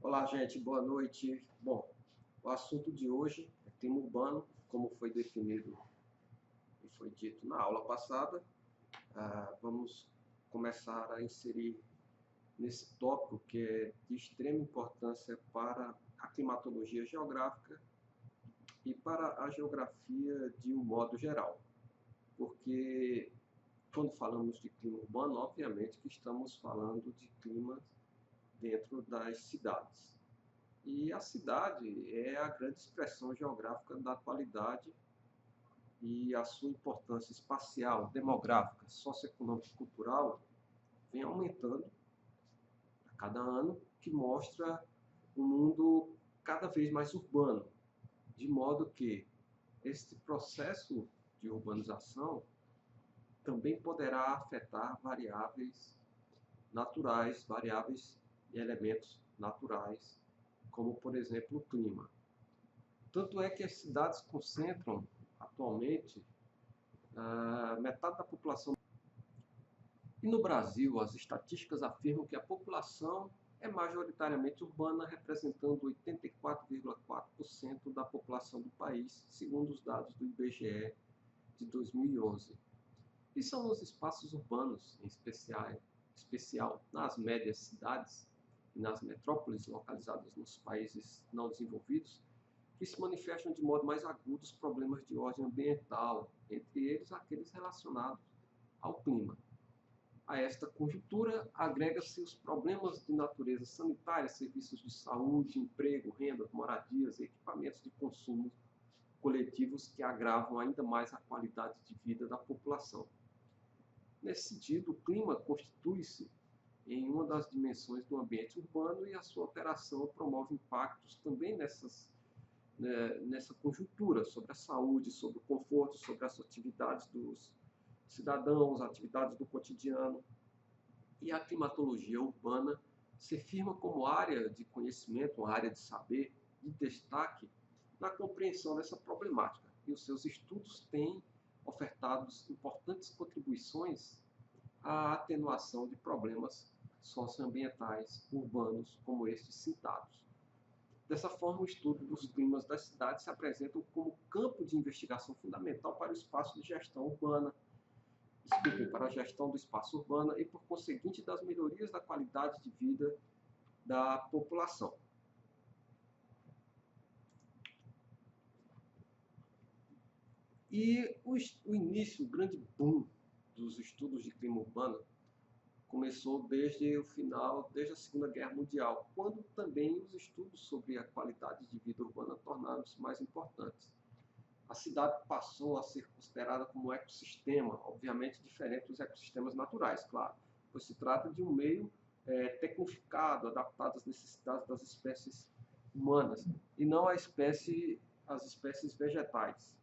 Olá, gente, boa noite. Bom, o assunto de hoje é clima urbano, como foi definido e foi dito na aula passada. Vamos começar a inserir nesse tópico que é de extrema importância para a climatologia geográfica e para a geografia de um modo geral. Porque quando falamos de clima urbano, obviamente que estamos falando de clima dentro das cidades. E a cidade é a grande expressão geográfica da atualidade e a sua importância espacial, demográfica, socioeconômica e cultural vem aumentando a cada ano, que mostra um mundo cada vez mais urbano, de modo que este processo de urbanização também poderá afetar variáveis naturais, variáveis e elementos naturais, como, por exemplo, o clima. Tanto é que as cidades concentram, atualmente, metade da população. E no Brasil, as estatísticas afirmam que a população é majoritariamente urbana, representando 84,4% da população do país, segundo os dados do IBGE de 2011. E são nos espaços urbanos, em especial nas médias cidades e nas metrópoles localizadas nos países não desenvolvidos, que se manifestam de modo mais agudo os problemas de ordem ambiental, entre eles aqueles relacionados ao clima. A esta conjuntura agrega-se os problemas de natureza sanitária, serviços de saúde, emprego, renda, moradias e equipamentos de consumo coletivos que agravam ainda mais a qualidade de vida da população. Nesse sentido, o clima constitui-se em uma das dimensões do ambiente urbano e a sua alteração promove impactos também nessa conjuntura, sobre a saúde, sobre o conforto, sobre as atividades dos cidadãos, atividades do cotidiano. E a climatologia urbana se firma como área de conhecimento, uma área de saber, de destaque na compreensão dessa problemática. E os seus estudos têm ofertado importantes contribuições à atenuação de problemas socioambientais urbanos como estes citados. Dessa forma, o estudo dos climas das cidades se apresenta como campo de investigação fundamental para o espaço de gestão urbana, para a gestão do espaço urbano e, por conseguinte, das melhorias da qualidade de vida da população. E o início, o grande boom dos estudos de clima urbano começou desde a Segunda Guerra Mundial, quando também os estudos sobre a qualidade de vida urbana tornaram-se mais importantes. A cidade passou a ser considerada como um ecossistema, obviamente diferente dos ecossistemas naturais, claro, pois se trata de um meio tecnificado, adaptado às necessidades das espécies humanas, e não às espécies vegetais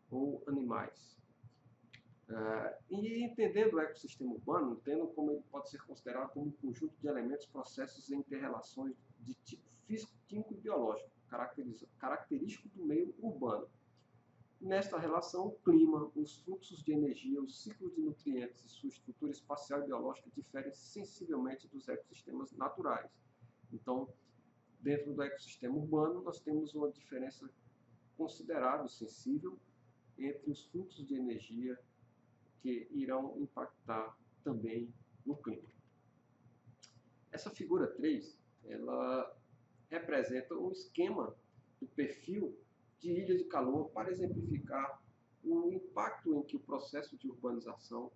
ou animais. E entendendo o ecossistema urbano, entendo como ele pode ser considerado como um conjunto de elementos, processos e inter-relações de tipo físico, químico e biológico, característico do meio urbano. Nesta relação, o clima, os fluxos de energia, os ciclos de nutrientes e sua estrutura espacial e biológica diferem sensivelmente dos ecossistemas naturais. Então, dentro do ecossistema urbano, nós temos uma diferença considerável, sensível, entre os fluxos de energia que irão impactar também no clima. Essa figura 3, ela representa um esquema do perfil de ilha de calor para exemplificar o impacto em que o processo de urbanização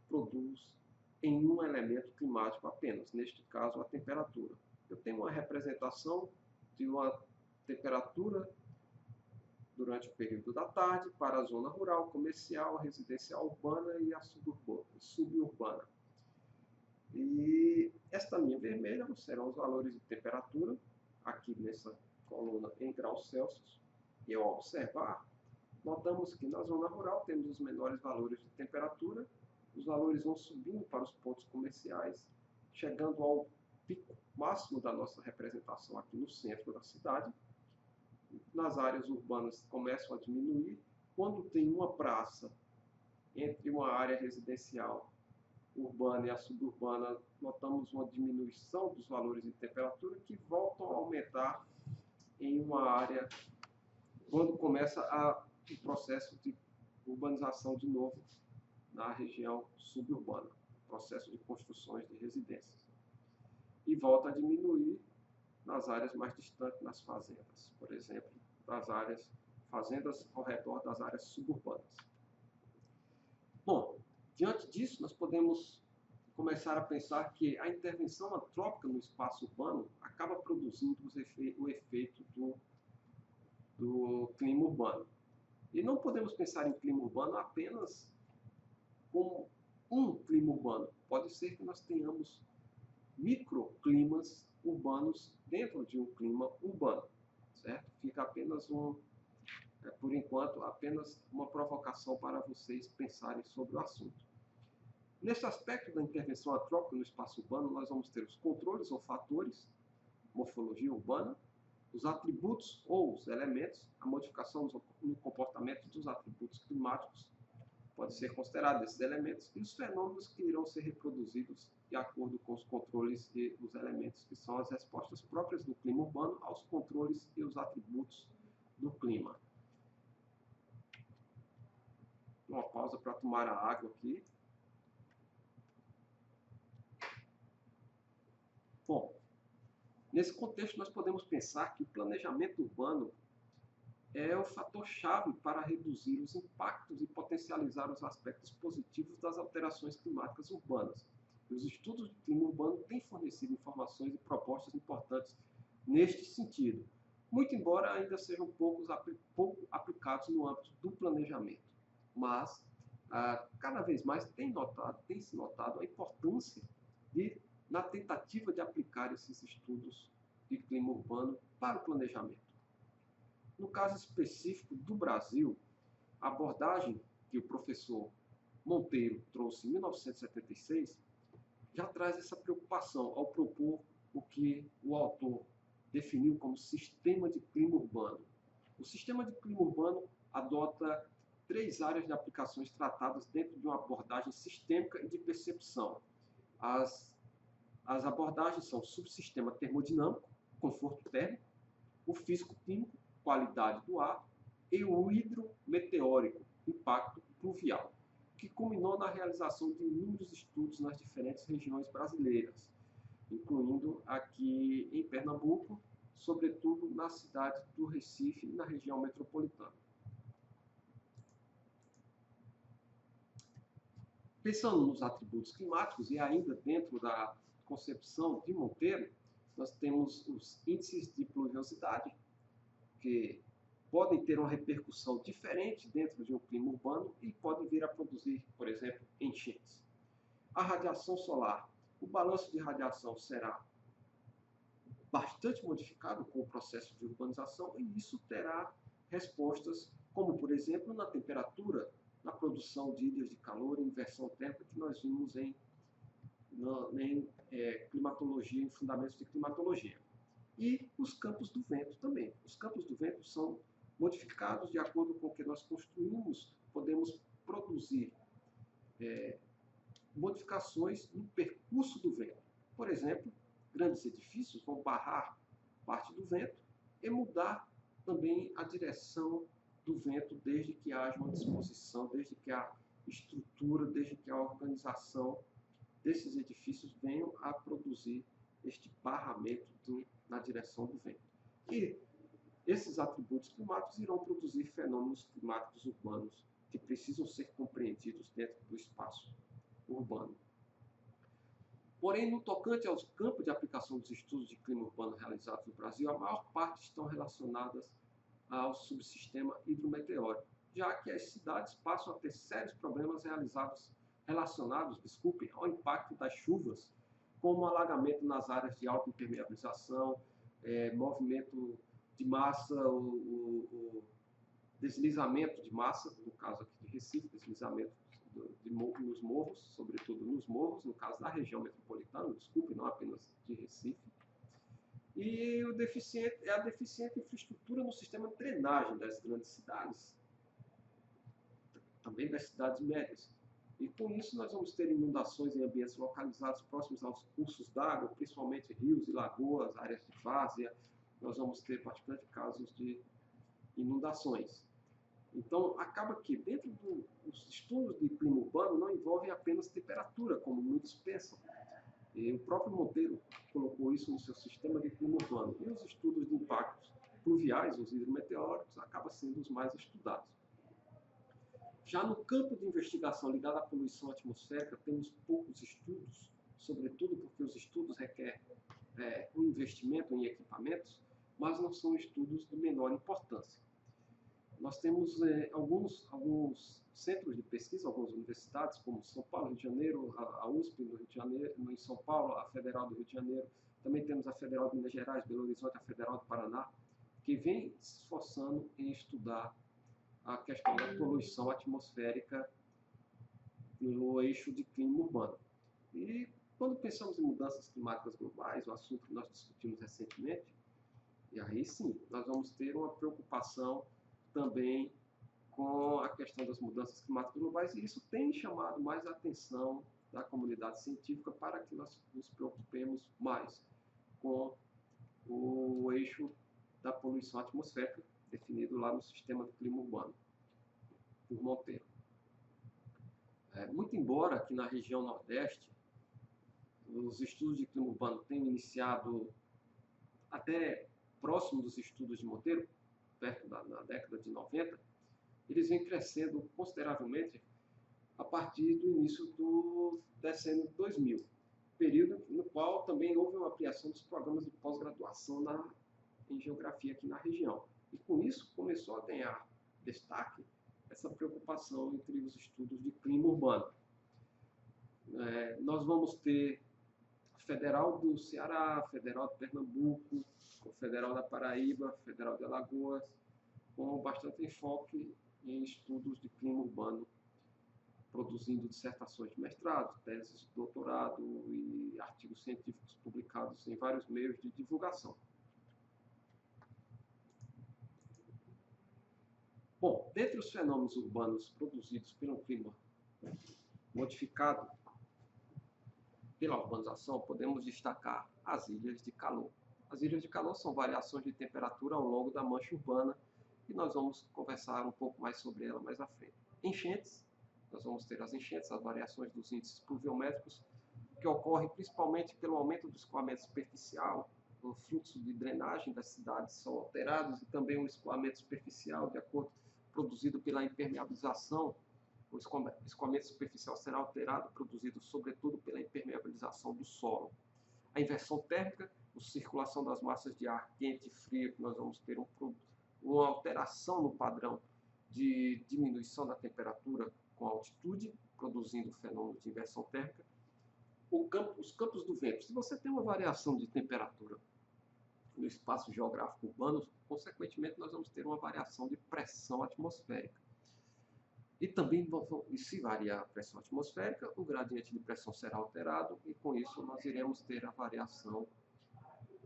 produz em um elemento climático apenas, neste caso a temperatura. Eu tenho uma representação de uma temperatura durante o período da tarde para a zona rural, comercial, residencial urbana e a suburbana. E esta linha vermelha serão os valores de temperatura, aqui nessa coluna em graus Celsius. E ao observar, notamos que na zona rural temos os menores valores de temperatura, os valores vão subindo para os pontos comerciais, chegando ao pico máximo da nossa representação aqui no centro da cidade. Nas áreas urbanas começam a diminuir. Quando tem uma praça entre uma área residencial urbana e a suburbana, notamos uma diminuição dos valores de temperatura que voltam a aumentar em uma área quando começa o processo de urbanização de novo na região suburbana, processo de construções de residências. E volta a diminuir nas áreas mais distantes, nas fazendas, por exemplo, fazendas ao redor das áreas suburbanas. Bom, diante disso, nós podemos começar a pensar que a intervenção antrópica no espaço urbano acaba produzindo o efeito do clima urbano. E não podemos pensar em clima urbano apenas como um clima urbano. Pode ser que nós tenhamos microclimas urbanos dentro de um clima urbano, certo? Fica apenas por enquanto, apenas uma provocação para vocês pensarem sobre o assunto. Nesse aspecto da intervenção antrópica no espaço urbano, nós vamos ter os controles ou fatores, morfologia urbana, os atributos ou os elementos, a modificação no comportamento dos atributos climáticos, pode ser considerado esses elementos, e os fenômenos que irão ser reproduzidos de acordo com os controles e os elementos, que são as respostas próprias do clima urbano aos controles e os atributos do clima. Uma pausa para tomar a água aqui. Bom, nesse contexto nós podemos pensar que o planejamento urbano é o fator-chave para reduzir os impactos e potencializar os aspectos positivos das alterações climáticas urbanas. E os estudos de clima urbano têm fornecido informações e propostas importantes neste sentido, muito embora ainda sejam pouco aplicados no âmbito do planejamento. Mas, cada vez mais tem se notado a importância na tentativa de aplicar esses estudos de clima urbano para o planejamento. No caso específico do Brasil, a abordagem que o professor Monteiro trouxe em 1976 já traz essa preocupação ao propor o que o autor definiu como sistema de clima urbano. O sistema de clima urbano adota 3 áreas de aplicações tratadas dentro de uma abordagem sistêmica e de percepção. As abordagens são o subsistema termodinâmico, conforto térmico, o físico-químico, qualidade do ar, e o hidrometeórico, impacto pluvial, que culminou na realização de inúmeros estudos nas diferentes regiões brasileiras, incluindo aqui em Pernambuco, sobretudo na cidade do Recife e na região metropolitana. Pensando nos atributos climáticos, e ainda dentro da concepção de Monteiro, nós temos os índices de pluviosidade, que podem ter uma repercussão diferente dentro de um clima urbano e podem vir a produzir, por exemplo, enchentes. A radiação solar. O balanço de radiação será bastante modificado com o processo de urbanização e isso terá respostas, como, por exemplo, na temperatura, na produção de ilhas de calor e inversão térmica que nós vimos em climatologia, em fundamentos de climatologia. E os campos do vento também. Os campos do vento são modificados de acordo com o que nós construímos, podemos produzir modificações no percurso do vento. Por exemplo, grandes edifícios vão barrar parte do vento e mudar também a direção do vento desde que haja uma disposição, desde que a estrutura, desde que a organização desses edifícios venham a produzir este barramento na direção do vento. E esses atributos climáticos irão produzir fenômenos climáticos urbanos que precisam ser compreendidos dentro do espaço urbano. Porém, no tocante aos campos de aplicação dos estudos de clima urbano realizados no Brasil, a maior parte estão relacionadas ao subsistema hidrometeórico, já que as cidades passam a ter sérios problemas relacionados ao impacto das chuvas, como alagamento nas áreas de alta impermeabilização, movimento de massa, o deslizamento de massa, no caso aqui de Recife, deslizamento nos morros, sobretudo nos morros, no caso da região metropolitana, desculpe, não apenas de Recife. E a deficiente infraestrutura no sistema de drenagem das grandes cidades, também das cidades médias. E com isso nós vamos ter inundações em ambientes localizados próximos aos cursos d'água, principalmente rios e lagoas, áreas de várzea. Nós vamos ter bastante casos de inundações. Então, acaba que dentro dos estudos de clima urbano não envolve apenas temperatura, como muitos pensam. E o próprio Monteiro colocou isso no seu sistema de clima urbano. E os estudos de impactos pluviais, os hidrometeóricos, acabam sendo os mais estudados. Já no campo de investigação ligado à poluição atmosférica, temos poucos estudos, sobretudo porque os estudos requerem um investimento em equipamentos, mas não são estudos de menor importância. Nós temos alguns centros de pesquisa, algumas universidades, como São Paulo, Rio de Janeiro, a USP no Rio de Janeiro, em São Paulo, a Federal do Rio de Janeiro, também temos a Federal de Minas Gerais, Belo Horizonte, a Federal do Paraná, que vem se esforçando em estudar a questão da poluição atmosférica no eixo de clima urbano. E quando pensamos em mudanças climáticas globais, o assunto que nós discutimos recentemente, e aí sim, nós vamos ter uma preocupação também com a questão das mudanças climáticas globais, e isso tem chamado mais a atenção da comunidade científica para que nós nos preocupemos mais com o eixo da poluição atmosférica, definido lá no sistema do clima urbano, por Monteiro. Muito embora aqui na região Nordeste, os estudos de clima urbano tenham iniciado até próximo dos estudos de Monteiro, perto na década de 90, eles vêm crescendo consideravelmente a partir do início do decênio 2000, período no qual também houve uma ampliação dos programas de pós-graduação em geografia aqui na região. E com isso começou a ganhar destaque essa preocupação entre os estudos de clima urbano. Nós vamos ter Federal do Ceará, Federal de Pernambuco, Federal da Paraíba, Federal de Alagoas, com bastante enfoque em estudos de clima urbano, produzindo dissertações de mestrado, teses de doutorado e artigos científicos publicados em vários meios de divulgação. Bom, dentre os fenômenos urbanos produzidos pelo clima modificado pela urbanização, podemos destacar as ilhas de calor. As ilhas de calor são variações de temperatura ao longo da mancha urbana, e nós vamos conversar um pouco mais sobre ela mais à frente. Enchentes, nós vamos ter as enchentes, as variações dos índices pluviométricos, que ocorrem principalmente pelo aumento do escoamento superficial, o fluxo de drenagem das cidades são alterados, e também o escoamento superficial, de acordo produzido pela impermeabilização. O escoamento superficial será alterado, produzido sobretudo pela impermeabilização do solo. A inversão térmica, a circulação das massas de ar quente e frio, que nós vamos ter uma alteração no padrão de diminuição da temperatura com a altitude, produzindo o fenômeno de inversão térmica. Os campos do vento. Se você tem uma variação de temperatura no espaço geográfico urbano, consequentemente nós vamos ter uma variação de pressão atmosférica. E também, se variar a pressão atmosférica, o gradiente de pressão será alterado, e com isso nós iremos ter a variação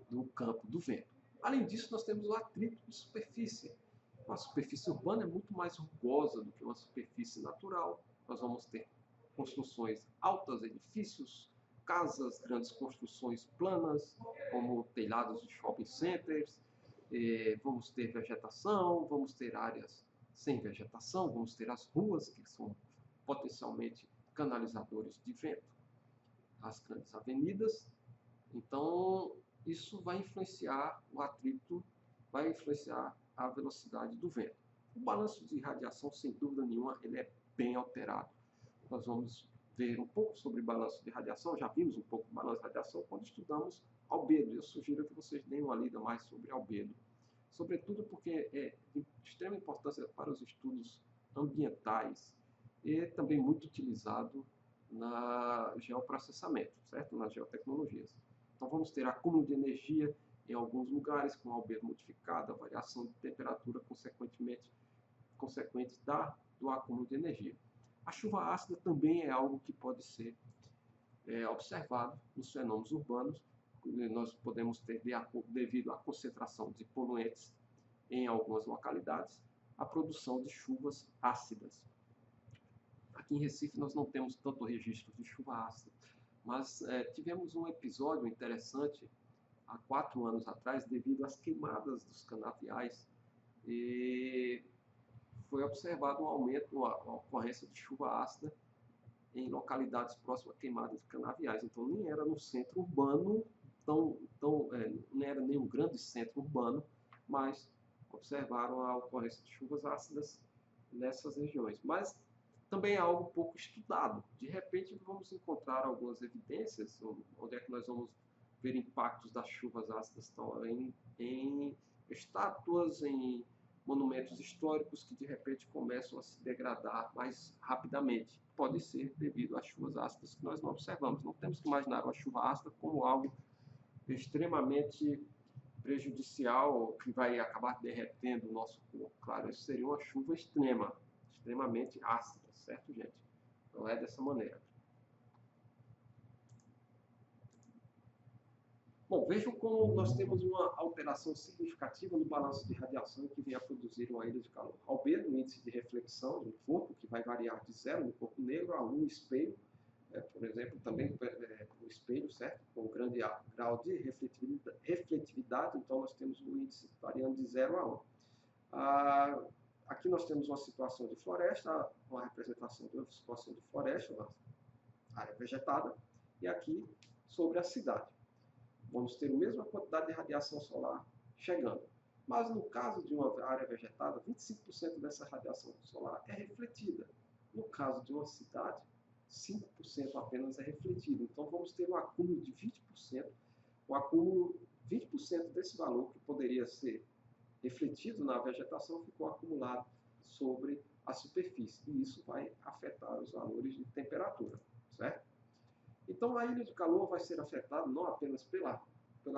do campo do vento. Além disso, nós temos o atrito de superfície. Uma superfície urbana é muito mais rugosa do que uma superfície natural. Nós vamos ter construções altas, edifícios, casas, grandes construções planas, como telhados de shopping centers. Vamos ter vegetação, vamos ter áreas sem vegetação, vamos ter as ruas, que são potencialmente canalizadores de vento, as grandes avenidas. Então, isso vai influenciar o atrito, vai influenciar a velocidade do vento. O balanço de radiação, sem dúvida nenhuma, ele é bem alterado. Nós vamos ver um pouco sobre balanço de radiação, já vimos um pouco de balanço de radiação quando estudamos albedo. Eu sugiro que vocês deem uma lida mais sobre albedo, sobretudo porque é de extrema importância para os estudos ambientais e também muito utilizado na geoprocessamento, certo? Nas geotecnologias. Então vamos ter acúmulo de energia em alguns lugares com albedo modificado, a variação de temperatura consequente do acúmulo de energia. A chuva ácida também é algo que pode ser observado nos fenômenos urbanos. Nós podemos ter, devido à concentração de poluentes em algumas localidades, a produção de chuvas ácidas. Aqui em Recife nós não temos tanto registro de chuva ácida, mas tivemos um episódio interessante há 4 anos atrás, devido às queimadas dos canaviais, e foi observado um aumento, uma ocorrência de chuva ácida em localidades próximas a queimadas de canaviais. Então nem era no centro urbano, não era nenhum grande centro urbano, mas observaram a ocorrência de chuvas ácidas nessas regiões. Mas também é algo pouco estudado. De repente vamos encontrar algumas evidências, onde é que nós vamos ver impactos das chuvas ácidas em estátuas, em monumentos históricos que de repente começam a se degradar mais rapidamente. Pode ser devido às chuvas ácidas que nós não observamos. Não temos que imaginar uma chuva ácida como algo extremamente prejudicial, que vai acabar derretendo o nosso corpo. Claro, isso seria uma chuva extremamente ácida, certo, gente? Não é dessa maneira. Bom, vejam como nós temos uma alteração significativa no balanço de radiação que vem a produzir uma ilha de calor. Albedo, o índice de reflexão do corpo, que vai variar de 0 no corpo negro a 1 espelho, por exemplo, também o espelho, certo? Com grande grau de refletividade, então nós temos o índice variando de 0 a 1. Aqui nós temos uma situação de floresta, uma representação de uma situação de floresta, uma área vegetada, e aqui sobre a cidade. Vamos ter a mesma quantidade de radiação solar chegando. Mas no caso de uma área vegetada, 25% dessa radiação solar é refletida. No caso de uma cidade, 5% apenas é refletido. Então vamos ter um acúmulo de 20%. O acúmulo, 20% desse valor que poderia ser refletido na vegetação ficou acumulado sobre a superfície. E isso vai afetar os valores de temperatura, certo? Então a ilha de calor vai ser afetada não apenas pela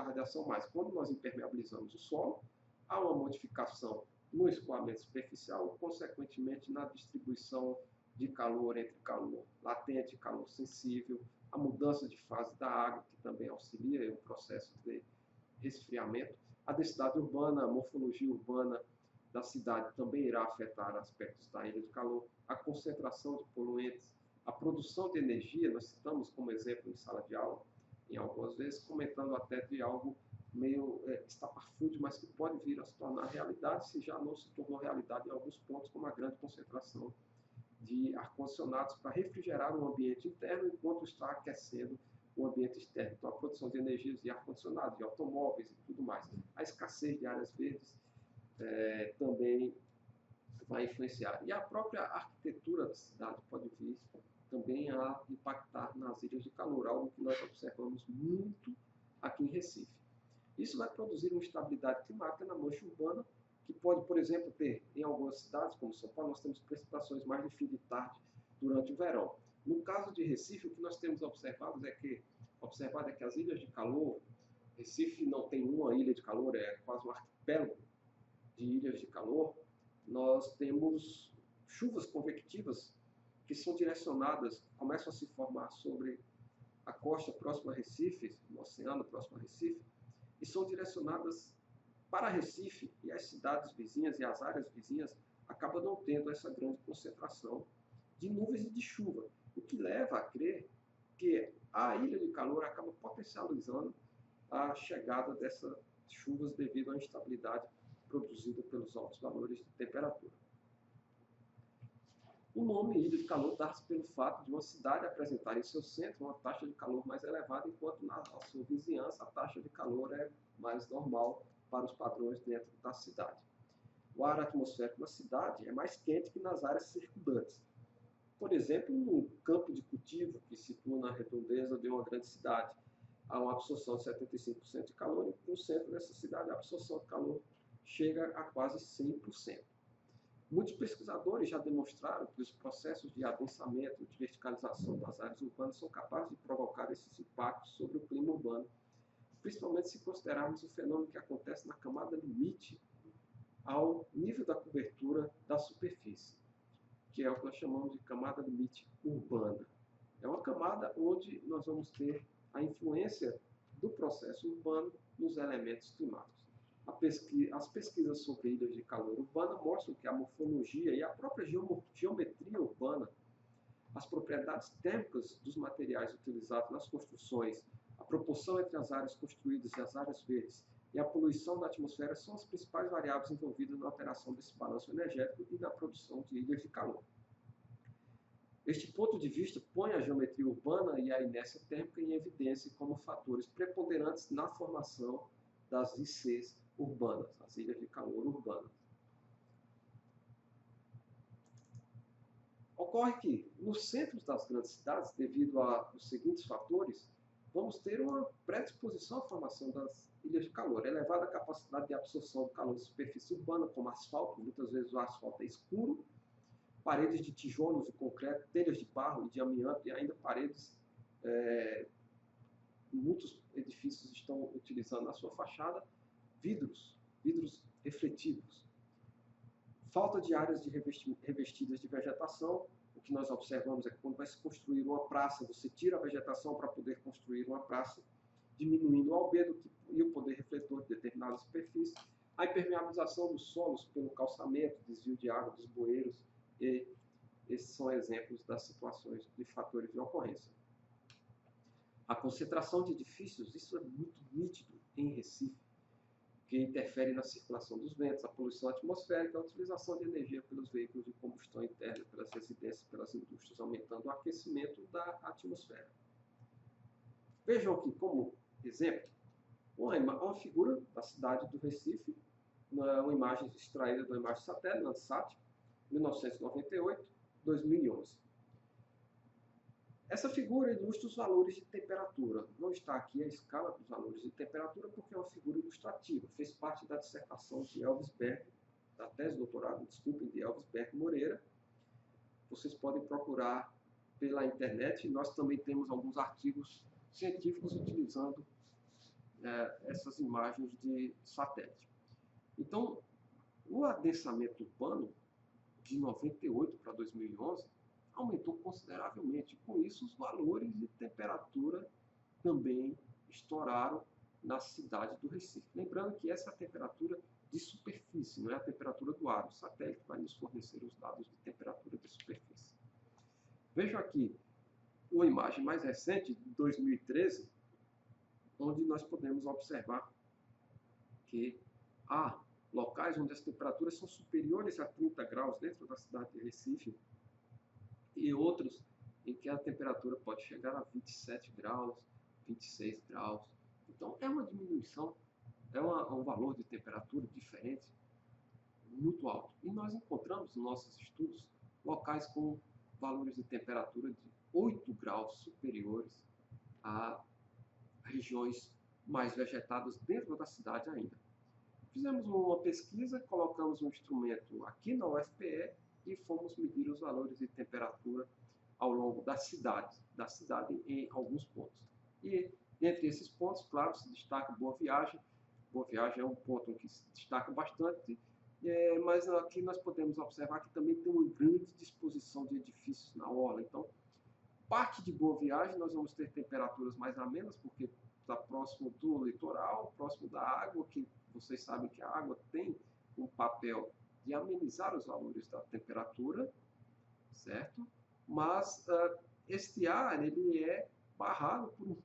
radiação, mas quando nós impermeabilizamos o solo, há uma modificação no escoamento superficial, consequentemente na distribuição de calor entre calor latente e calor sensível, a mudança de fase da água, que também auxilia o processo de resfriamento, a densidade urbana, a morfologia urbana da cidade também irá afetar aspectos da ilha de calor, a concentração de poluentes, a produção de energia. Nós citamos como exemplo em sala de aula, em algumas vezes, comentando até de algo meio estapafúrdio, mas que pode vir a se tornar realidade, se já não se tornou realidade em alguns pontos, como a grande concentração de ar-condicionados para refrigerar o ambiente interno enquanto está aquecendo o ambiente externo. Então, a produção de energias de ar-condicionado, de automóveis e tudo mais. A escassez de áreas verdes também vai influenciar. E a própria arquitetura da cidade pode vir também a impactar nas ilhas de calor, algo que nós observamos muito aqui em Recife. Isso vai produzir uma instabilidade climática na mancha urbana, que pode, por exemplo, ter em algumas cidades, como São Paulo, nós temos precipitações mais de fim de tarde durante o verão. No caso de Recife, o que nós temos observado é que as ilhas de calor, Recife não tem uma ilha de calor, é quase um arquipélago de ilhas de calor, nós temos chuvas convectivas que são direcionadas, começam a se formar sobre a costa próxima a Recife, no oceano próximo a Recife, e são direcionadas para Recife, e as cidades vizinhas e as áreas vizinhas acabam não tendo essa grande concentração de nuvens e de chuva, o que leva a crer que a ilha de calor acaba potencializando a chegada dessas chuvas devido à instabilidade produzida pelos altos valores de temperatura. O nome ilha de calor dá-se pelo fato de uma cidade apresentar em seu centro uma taxa de calor mais elevada, enquanto na sua vizinhança a taxa de calor é mais normal para os padrões dentro da cidade. O ar atmosférico na cidade é mais quente que nas áreas circundantes. Por exemplo, no campo de cultivo que se situa na redondeza de uma grande cidade, há uma absorção de 75% de calor, e no centro dessa cidade a absorção de calor chega a quase 100%. Muitos pesquisadores já demonstraram que os processos de adensamento, de verticalização das áreas urbanas são capazes de provocar esses impactos sobre o clima urbano, principalmente se considerarmos o fenômeno que acontece na camada limite ao nível da cobertura da superfície, que é o que nós chamamos de camada limite urbana. É uma camada onde nós vamos ter a influência do processo urbano nos elementos climáticos. As pesquisas sobre ilhas de calor urbana mostram que a morfologia e a própria geometria urbana as propriedades térmicas dos materiais utilizados nas construções, a proporção entre as áreas construídas e as áreas verdes e a poluição da atmosfera são as principais variáveis envolvidas na alteração desse balanço energético e na produção de ilhas de calor. Este ponto de vista põe a geometria urbana e a inércia térmica em evidência como fatores preponderantes na formação das ICs urbanas, as ilhas de calor urbanas. Ocorre que, nos centros das grandes cidades, devido aos seguintes fatores, vamos ter uma predisposição à formação das ilhas de calor, elevada capacidade de absorção do calor de superfície urbana, como asfalto, muitas vezes o asfalto é escuro, paredes de tijolos e concreto, telhas de barro e de amianto e ainda paredes, muitos edifícios estão utilizando na sua fachada, vidros refletivos. Falta de áreas de revestidas de vegetação. O que nós observamos é que quando vai se construir uma praça, você tira a vegetação para poder construir uma praça, diminuindo o albedo e o poder refletor de determinadas superfícies. A impermeabilização dos solos pelo calçamento, desvio de água dos bueiros, e esses são exemplos das situações de fatores de ocorrência. A concentração de edifícios, isso é muito nítido em Recife, que interfere na circulação dos ventos, a poluição atmosférica, a utilização de energia pelos veículos de combustão interna, pelas residências, pelas indústrias, aumentando o aquecimento da atmosfera. Vejam aqui como exemplo uma figura da cidade do Recife, uma imagem extraída da imagem satélite, Landsat, 1998-2011. Essa figura ilustra os valores de temperatura. Não está aqui a escala dos valores de temperatura porque é uma figura ilustrativa. Fez parte da dissertação de Elvis Berg, da tese de doutorado, desculpem, de Elvis Berg Moreira. Vocês podem procurar pela internet. Nós também temos alguns artigos científicos utilizando essas imagens de satélite. Então, o adensamento urbano de 98 para 2011 aumentou consideravelmente. Com isso, os valores de temperatura também estouraram na cidade do Recife. Lembrando que essa é a temperatura de superfície, não é a temperatura do ar. O satélite vai nos fornecer os dados de temperatura de superfície. Vejam aqui uma imagem mais recente, de 2013, onde nós podemos observar que há locais onde as temperaturas são superiores a 30 graus dentro da cidade de Recife, e outros em que a temperatura pode chegar a 27 graus, 26 graus. Então, é uma diminuição, é um valor de temperatura diferente, muito alto. E nós encontramos nos nossos estudos locais com valores de temperatura de 8 graus superiores a regiões mais vegetadas dentro da cidade ainda. Fizemos uma pesquisa, colocamos um instrumento aqui na UFPE e fomos medir os valores de temperatura ao longo da cidade em alguns pontos. E entre esses pontos, claro, se destaca Boa Viagem. Boa Viagem é um ponto que se destaca bastante, mas aqui nós podemos observar que também tem uma grande disposição de edifícios na orla. Então, parte de Boa Viagem nós vamos ter temperaturas mais amenas, porque está próximo do litoral, próximo da água, que vocês sabem que a água tem um papel de amenizar os valores da temperatura, certo? Mas este ar ele é barrado por um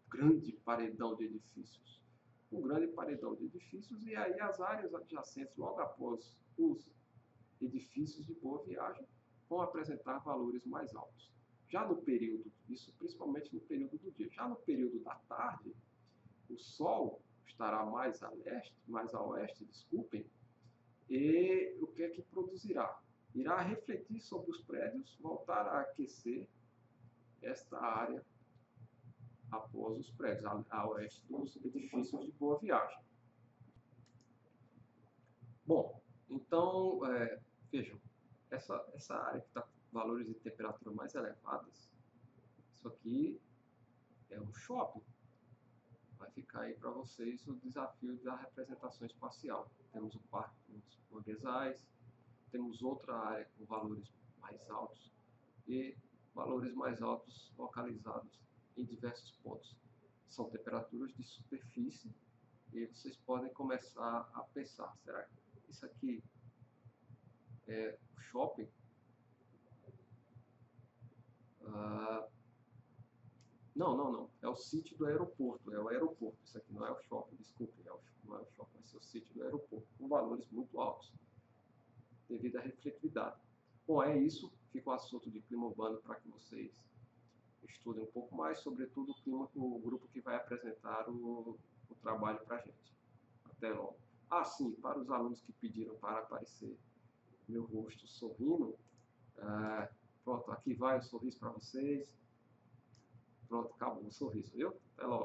grande paredão de edifícios. Um grande paredão de edifícios, e aí as áreas adjacentes, logo após os edifícios de Boa Viagem, vão apresentar valores mais altos. Já no período, isso principalmente no período do dia, já no período da tarde, o sol estará mais a leste, mais a oeste, desculpem, e o que é que produzirá? Irá refletir sobre os prédios, voltar a aquecer esta área após os prédios, a oeste dos edifícios de Boa Viagem. Bom, então, vejam, essa área que está com valores de temperatura mais elevadas, isso aqui é um shopping. Vai ficar aí para vocês o desafio da representação espacial. Temos o Parque dos Manguezais, temos outra área com valores mais altos e valores mais altos localizados em diversos pontos. São temperaturas de superfície e vocês podem começar a pensar, será que isso aqui é o shopping? Não. É o sítio do aeroporto. É o aeroporto. Isso aqui não é o shopping, desculpe. Não é o shopping, vai ser o sítio do aeroporto. Com valores muito altos, devido à refletividade. Bom, é isso. Fica o assunto de clima urbano para que vocês estudem um pouco mais, sobretudo o grupo que vai apresentar o trabalho para a gente. Até logo. Sim, para os alunos que pediram para aparecer meu rosto sorrindo, pronto, aqui vai o sorriso para vocês. Pronto, acabou o sorriso, viu? Até logo.